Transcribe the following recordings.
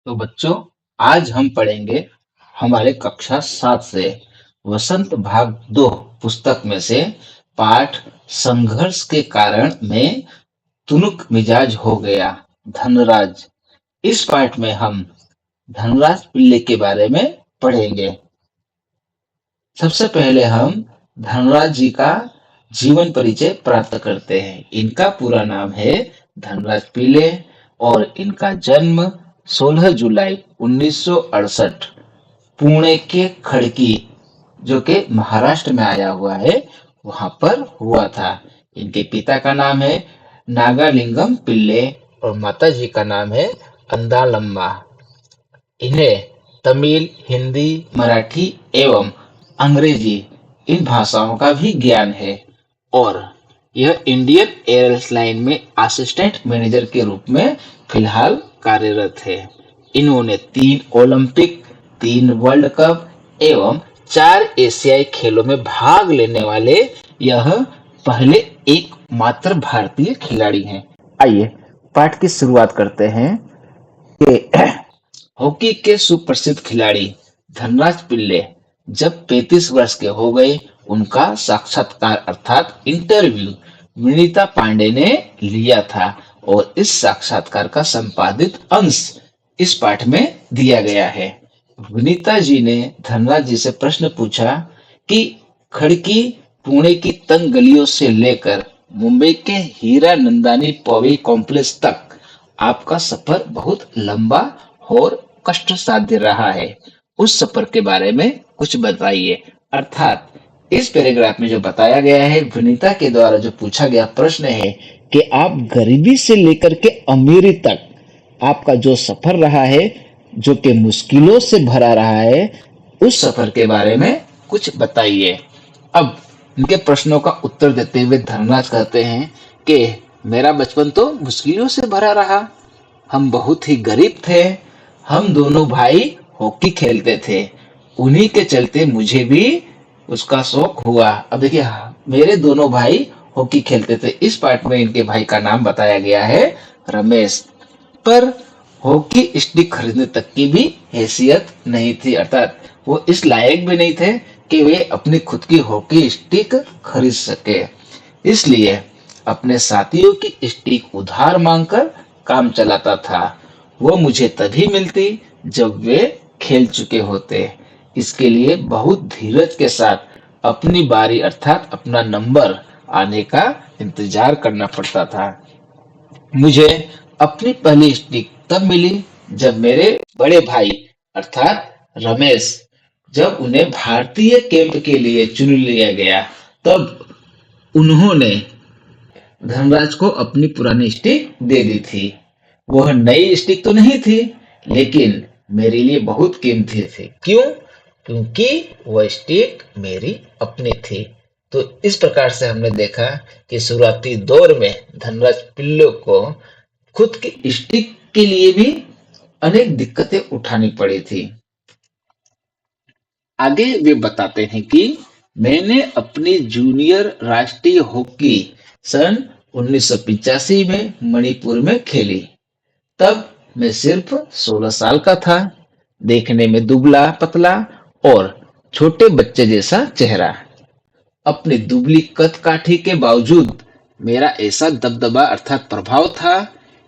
तो बच्चों, आज हम पढ़ेंगे हमारे कक्षा 7 से वसंत भाग 2 पुस्तक में से पाठ संघर्ष के कारण मैं तुनुक मिजाज हो गया धनराज। इस पाठ में हम धनराज पिल्ले के बारे में पढ़ेंगे। सबसे पहले हम धनराज जी का जीवन परिचय प्राप्त करते हैं। इनका पूरा नाम है धनराज पिल्ले और इनका जन्म 16 जुलाई 1968 पुणे के खड़की, जो कि महाराष्ट्र में आया हुआ है, वहां पर हुआ था। इनके पिता का नाम है नागालिंगम पिल्ले और माता जी का नाम है अंदालम्मा। इन्हें तमिल, हिंदी, मराठी एवं अंग्रेजी इन भाषाओं का भी ज्ञान है और यह इंडियन एयरलाइन में असिस्टेंट मैनेजर के रूप में फिलहाल कार्यरत है। इन्होंने 3 ओलंपिक, 3 वर्ल्ड कप एवं 4 एशियाई खेलों में भाग लेने वाले यह पहले एकमात्र भारतीय खिलाड़ी हैं। आइए पाठ की शुरुआत करते हैं कि हॉकी के सुप्रसिद्ध खिलाड़ी धनराज पिल्ले जब 35 वर्ष के हो गए, उनका साक्षात्कार अर्थात इंटरव्यू विनीता पांडे ने लिया था और इस साक्षात्कार का संपादित अंश इस पाठ में दिया गया है। विनीता जी ने धनराज जी से प्रश्न पूछा कि खड़की, पुणे की तंग गलियों से लेकर मुंबई के हीरा नंदानी पवे कॉम्प्लेक्स तक आपका सफर बहुत लंबा और कष्ट साध्य रहा है। उस सफर के बारे में कुछ बताइए। अर्थात इस पैराग्राफ में जो बताया गया है, विनीता के द्वारा जो पूछा गया प्रश्न है कि आप गरीबी से लेकर के अमीरी तक आपका जो सफर रहा है, जो कि मुश्किलों से भरा रहा है, उस सफर के बारे में कुछ बताइए। अब इनके प्रश्नों का उत्तर देते हुए धनराज कहते हैं कि मेरा बचपन तो मुश्किलों से भरा रहा। हम बहुत ही गरीब थे। हम दोनों भाई हॉकी खेलते थे। उन्हीं के चलते मुझे भी उसका शौक हुआ। अब देखिए, मेरे दोनों भाई हॉकी खेलते थे। इस पार्ट में इनके भाई का नाम बताया गया है रमेश। पर हॉकी स्टिक खरीदने तक की भी हैसियत नहीं थी, अर्थात वो इस लायक भी नहीं थे कि वे अपनी खुद की हॉकी स्टिक खरीद सके। इसलिए अपने साथियों की स्टिक उधार मांगकर काम चलाता था। वो मुझे तभी मिलती जब वे खेल चुके होते। इसके लिए बहुत धीरज के साथ अपनी बारी अर्थात अपना नंबर आने का इंतजार करना पड़ता था। मुझे अपनी पहली स्टिक तब मिली जब मेरे बड़े भाई अर्थात रमेश, जब उन्हें भारतीय कैंप के लिए चुन लिया गया, तब उन्होंने धनराज को अपनी पुरानी स्टिक दे दी थी। वह नई स्टिक तो नहीं थी, लेकिन मेरे लिए बहुत कीमती थी। क्यों? क्योंकि वह स्टिक मेरी अपनी थी। तो इस प्रकार से हमने देखा कि शुरुआती दौर में धनराज पिल्लो को खुद की स्टिक के लिए भी अनेक दिक्कतें उठानी पड़ी थी। आगे वे बताते हैं कि मैंने अपनी जूनियर राष्ट्रीय हॉकी सन 1985 में मणिपुर में खेली। तब मैं सिर्फ 16 साल का था। देखने में दुबला पतला और छोटे बच्चे जैसा चेहरा। अपनी दुबली कद काठी के बावजूद मेरा ऐसा दबदबा अर्थात प्रभाव था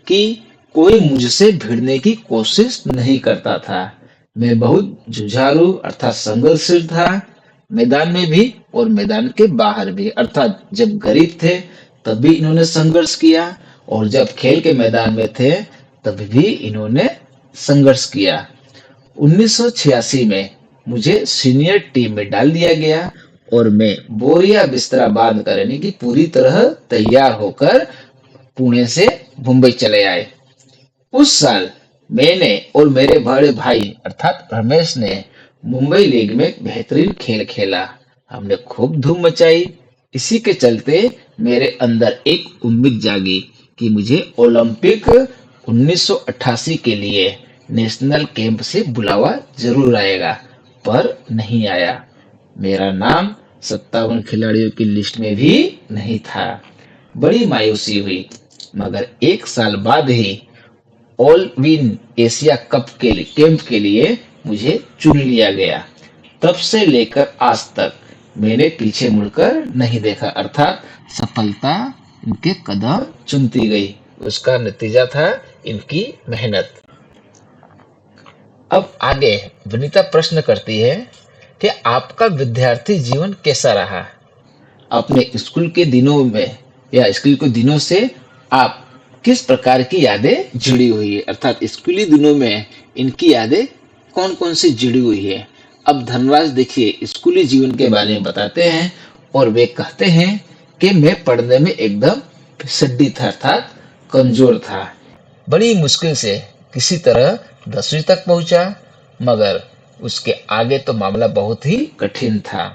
कि कोई मुझसे भिड़ने की कोशिश नहीं करता था। मैं बहुत जुझारू अर्थात संघर्षशील था, मैदान में भी और मैदान के बाहर भी। अर्थात जब गरीब थे तब भी इन्होंने संघर्ष किया और जब खेल के मैदान में थे तब भी इन्होंने संघर्ष किया। 1986 में मुझे सीनियर टीम में डाल दिया गया और मैं बोरिया बिस्तरा बांध कर यानी कि पूरी तरह तैयार होकर पुणे से मुंबई चले आए। उस साल मैंने और मेरे बड़े भाई अर्थात रमेश ने मुंबई लीग में बेहतरीन खेल खेला। हमने खूब धूम मचाई। इसी के चलते मेरे अंदर एक उम्मीद जागी कि मुझे ओलंपिक 1988 के लिए नेशनल कैंप से बुलावा जरूर आएगा, पर नहीं आया। मेरा नाम 57 खिलाड़ियों की लिस्ट में भी नहीं था। बड़ी मायूसी हुई, मगर एक साल बाद ही ऑल विन एशिया कप के लिए कैंप के लिए मुझे चुन लिया गया। तब से लेकर आज तक मैंने पीछे मुड़कर नहीं देखा, अर्थात सफलता इनके कदम चुनती गई, उसका नतीजा था इनकी मेहनत। अब आगे वनिता प्रश्न करती है कि आपका विद्यार्थी जीवन कैसा रहा? अपने स्कूल के दिनों में या स्कूल के दिनों से आप किस प्रकार की यादें जुड़ी हुई है, अर्थात स्कूली दिनों में इनकी यादें कौन कौन सी जुड़ी हुई है। अब धनराज देखिए स्कूली जीवन के बारे में बताते हैं और वे कहते हैं कि मैं पढ़ने में एकदम फिसड्डी था, अर्थात कमजोर था। बड़ी मुश्किल से किसी तरह 10वीं तक पहुंचा, मगर उसके आगे तो मामला बहुत ही कठिन था।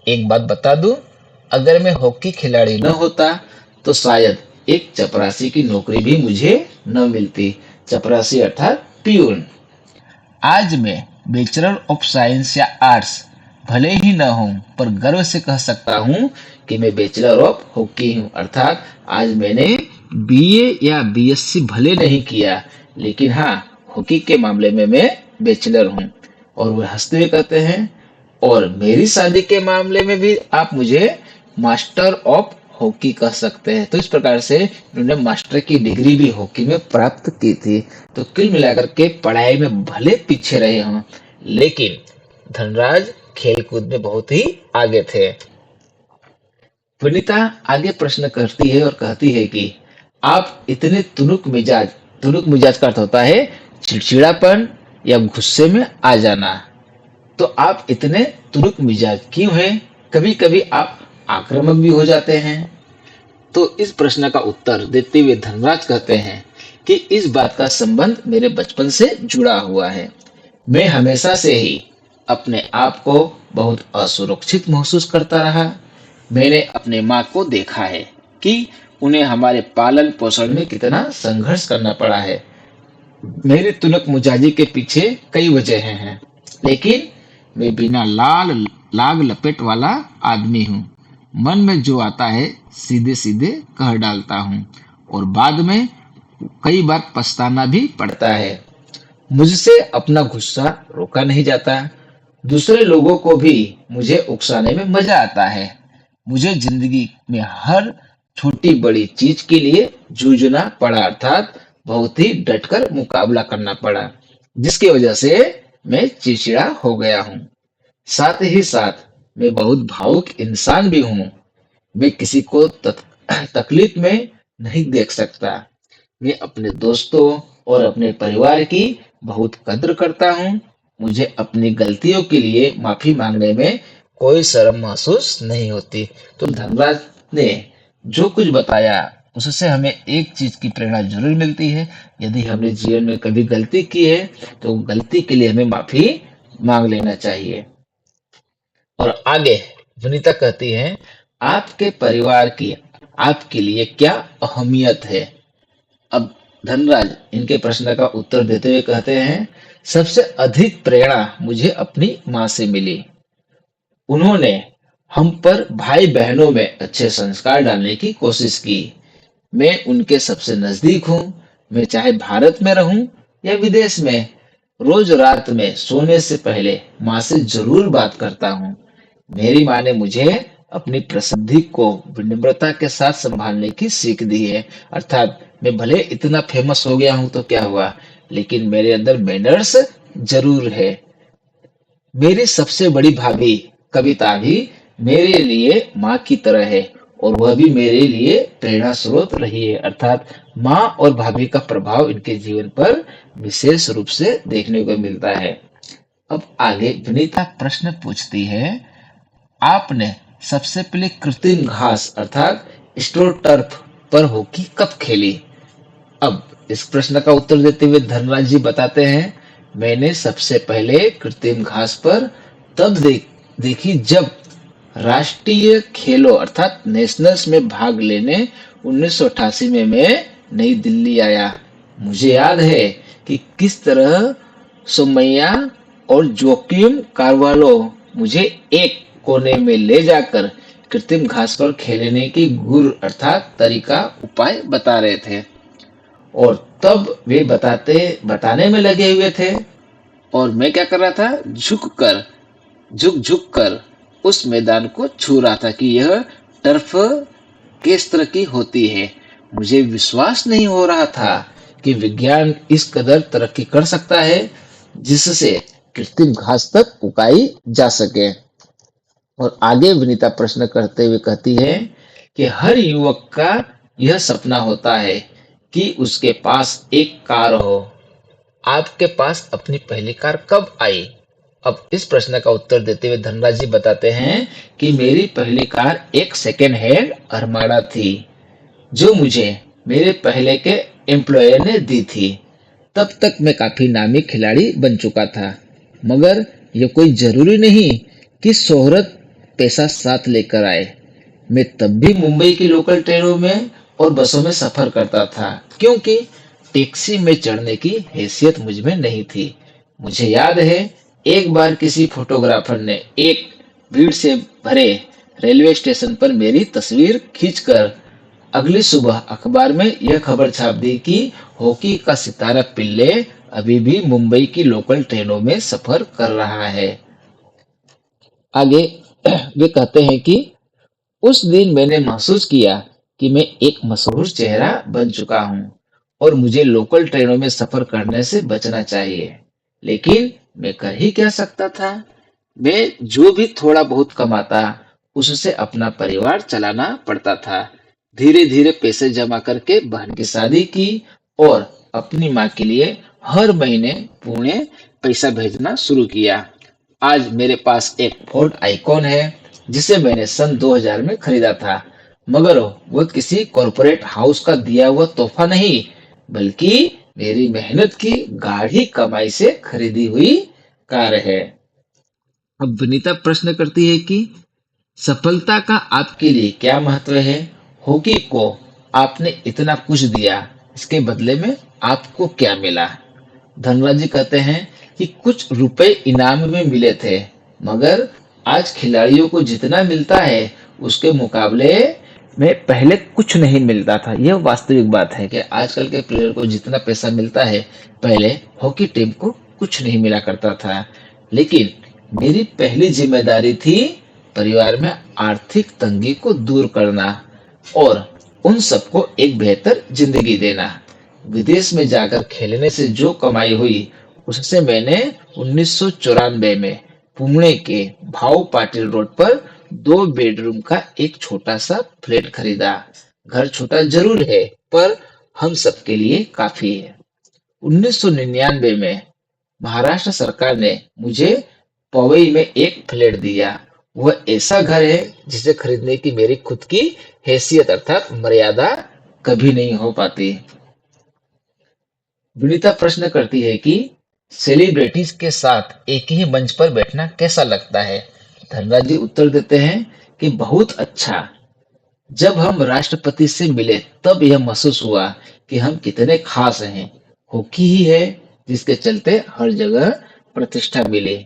एक बात बता दूं, अगर मैं हॉकी खिलाड़ी न होता तो शायद एक चपरासी की नौकरी भी मुझे न मिलती। चपरासी अर्थात पियून। आज मैं बैचलर ऑफ साइंस या आर्ट्स भले ही न हूं, पर गर्व से कह सकता हूं कि मैं बैचलर ऑफ हॉकी हूं, अर्थात आज मैंने बीए या बीएससी भले नहीं किया, लेकिन हाँ हॉकी के मामले में मैं बैचलर हूं। और वो हंसते हुए कहते हैं और मेरी शादी के मामले में भी आप मुझे मास्टर ऑफ हॉकी कह सकते हैं। तो इस प्रकार से उन्होंने मास्टर की डिग्री भी हॉकी में प्राप्त की थी। तो कुल मिलाकर के पढ़ाई में भले पीछे रहे हों, लेकिन धनराज खेलकूद में बहुत ही आगे थे। वनिता आगे प्रश्न करती है और कहती है कि आप इतने तुनुक मिजाज का अर्थ होता है चिड़चिड़ापन या गुस्से में आ जाना, तो आप इतने तुरुक मिजाज क्यों हैं? कभी कभी आप आक्रामक भी हो जाते हैं। तो इस प्रश्न का उत्तर देते हुए धनराज कहते हैं कि इस बात का संबंध मेरे बचपन से जुड़ा हुआ है। मैं हमेशा से ही अपने आप को बहुत असुरक्षित महसूस करता रहा। मैंने अपने माँ को देखा है कि उन्हें हमारे पालन पोषण में कितना संघर्ष करना पड़ा है। मेरी तुनक मुजाजी के पीछे कई वजहें हैं, लेकिन मैं बिना लाग लपेट वाला आदमी हूँ। मन में जो आता है सीधे सीधे कह डालता हूँ और बाद में कई बार पछताना भी पड़ता है। मुझसे अपना गुस्सा रोका नहीं जाता। दूसरे लोगों को भी मुझे उकसाने में मजा आता है। मुझे जिंदगी में हर छोटी बड़ी चीज के लिए जूझना पड़ा, अर्थात बहुत ही डटकर मुकाबला करना पड़ा, जिसकी वजह से मैं चिड़चिड़ा हो गया हूँ। साथ ही साथ मैं बहुत भावुक इंसान भी हूँ। मैं किसी को तकलीफ में नहीं देख सकता। मैं अपने दोस्तों और अपने परिवार की बहुत कद्र करता हूँ। मुझे अपनी गलतियों के लिए माफी मांगने में कोई शर्म महसूस नहीं होती। तो धनराज ने जो कुछ बताया उससे हमें एक चीज की प्रेरणा जरूर मिलती है। यदि हमने जीवन में कभी गलती की है तो गलती के लिए हमें माफी मांग लेना चाहिए। और आगे वनिता कहती है आपके परिवार की आपके लिए क्या अहमियत है? अब धनराज इनके प्रश्न का उत्तर देते हुए कहते हैं सबसे अधिक प्रेरणा मुझे अपनी माँ से मिली। उन्होंने हम पर भाई बहनों में अच्छे संस्कार डालने की कोशिश की। मैं उनके सबसे नजदीक हूँ। मैं चाहे भारत में रहूं या विदेश में, रोज रात में सोने से पहले माँ से जरूर बात करता हूँ। मेरी माँ ने मुझे अपनी प्रसिद्धि को विनम्रता के साथ संभालने की सीख दी है, अर्थात मैं भले इतना फेमस हो गया हूं तो क्या हुआ, लेकिन मेरे अंदर मैनर्स जरूर है। मेरी सबसे बड़ी भाभी कविता भी मेरे लिए माँ की तरह है और वह भी मेरे लिए प्रेरणा स्रोत रही है, अर्थात माँ और भाभी का प्रभाव इनके जीवन पर विशेष रूप से देखने को मिलता है। अब आगे विनीता प्रश्न पूछती है आपने सबसे पहले कृत्रिम घास अर्थात स्ट्रो टर्फ पर हॉकी कब खेली? अब इस प्रश्न का उत्तर देते हुए धनराज जी बताते हैं मैंने सबसे पहले कृत्रिम घास पर तब देखी जब राष्ट्रीय खेलों अर्थात नेशनल्स में भाग लेने 1988 में मैं नई दिल्ली आया। मुझे याद है कि किस तरह सोमैया और जोकिम कार्वालो मुझे एक कोने में ले जाकर कृत्रिम घास पर खेलने की गुर अर्थात तरीका उपाय बता रहे थे। और तब वे बताने में लगे हुए थे और मैं क्या कर रहा था, झुक झुक कर उस मैदान को छू रहा था कि यह टर्फ किस तरह की होती है। मुझे विश्वास नहीं हो रहा था कि विज्ञान इस कदर तरक्की कर सकता है जिससे कृत्रिम घास तक उगाई जा सके। और आगे विनीता प्रश्न करते हुए कहती है कि हर युवक का यह सपना होता है कि उसके पास एक कार हो। आपके पास अपनी पहली कार कब आई? अब इस प्रश्न का उत्तर देते हुए धनराज जी बताते हैं कि मेरी पहली कार एक सेकेंड हैंड अरमाडा थी जो मुझे मेरे पहले के एम्प्लॉयर ने दी थी। तब तक मैं काफी नामी खिलाड़ी बन चुका था, मगर यह कोई जरूरी नहीं कि शोहरत पैसा साथ लेकर आए। मैं तब भी मुंबई की लोकल ट्रेनों में और बसों में सफर करता था क्योंकि टैक्सी में चढ़ने की हैसियत मुझ में नहीं थी। मुझे याद है एक बार किसी फोटोग्राफर ने एक भीड़ से भरे रेलवे स्टेशन पर मेरी तस्वीर खींचकर अगली सुबह अखबार में यह खबर छाप दी कि हॉकी का सितारा पिल्ले अभी भी मुंबई की लोकल ट्रेनों में सफर कर रहा है। आगे वे कहते हैं कि उस दिन मैंने महसूस किया कि मैं एक मशहूर चेहरा बन चुका हूँ और मुझे लोकल ट्रेनों में सफर करने से बचना चाहिए। लेकिन मैं कर ही क्या सकता था? मैं जो भी थोड़ा बहुत कमाता उससे अपना परिवार चलाना पड़ता था। धीरे धीरे पैसे जमा करके बहन की शादी की और अपनी माँ के लिए हर महीने पुणे पैसा भेजना शुरू किया। आज मेरे पास एक फोर्ड आइकॉन है जिसे मैंने सन 2000 में खरीदा था, मगर वो किसी कॉरपोरेट हाउस का दिया हुआ तोहफा नहीं, बल्कि मेरी मेहनत की गाढ़ी कमाई से खरीदी हुई कार है। अब विनीता प्रश्न करती है कि सफलता का आपके लिए क्या महत्व है? हॉकी को आपने इतना कुछ दिया, इसके बदले में आपको क्या मिला? धनराज जी कहते हैं कि कुछ रुपए इनाम में मिले थे, मगर आज खिलाड़ियों को जितना मिलता है उसके मुकाबले में पहले कुछ नहीं मिलता था। यह वास्तविक बात है कि आजकल के प्लेयर को जितना पैसा मिलता है पहले हॉकी टीम को कुछ नहीं मिला करता था। लेकिन मेरी पहली जिम्मेदारी थी परिवार में आर्थिक तंगी को दूर करना और उन सबको एक बेहतर जिंदगी देना। विदेश में जाकर खेलने से जो कमाई हुई उससे मैंने 1994 में पुणे के भाऊ पाटिल रोड पर 2 बेडरूम का एक छोटा सा फ्लैट खरीदा। घर छोटा जरूर है पर हम सबके लिए काफी है। 1999 में महाराष्ट्र सरकार ने मुझे पवई में एक फ्लैट दिया। वह ऐसा घर है जिसे खरीदने की मेरी खुद की हैसियत अर्थात मर्यादा कभी नहीं हो पाती। विनीता प्रश्न करती है कि सेलिब्रिटीज के साथ एक ही मंच पर बैठना कैसा लगता है? धनराज जी उत्तर देते हैं कि बहुत अच्छा। जब हम राष्ट्रपति से मिले तब यह महसूस हुआ कि हम कितने खास हैं। हॉकी ही है जिसके चलते हर जगह प्रतिष्ठा मिली।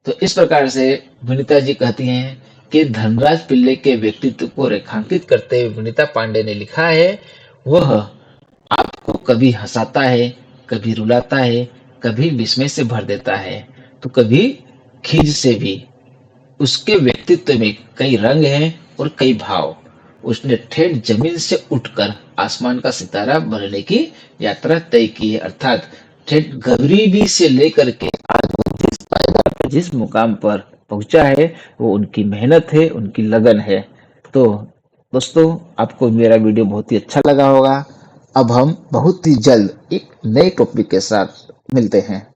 तो इस प्रकार से विनीता जी कहती हैं कि धनराज पिल्ले के व्यक्तित्व को रेखांकित करते हुए विनीता पांडे ने लिखा है, वह आपको कभी हंसाता है, कभी रुलाता है, कभी विस्मय से भर देता है, तो कभी खीज से भी। उसके व्यक्तित्व में कई रंग हैं और कई भाव। उसने ठेठ जमीन से उठकर आसमान का सितारा बनने की यात्रा तय की है, अर्थात ठेठ गरीबी से लेकर के आज वो जिस पायदान पर जिस मुकाम पर पहुंचा है वो उनकी मेहनत है, उनकी लगन है। तो दोस्तों, आपको मेरा वीडियो बहुत ही अच्छा लगा होगा। अब हम बहुत ही जल्द एक नए टॉपिक के साथ मिलते हैं।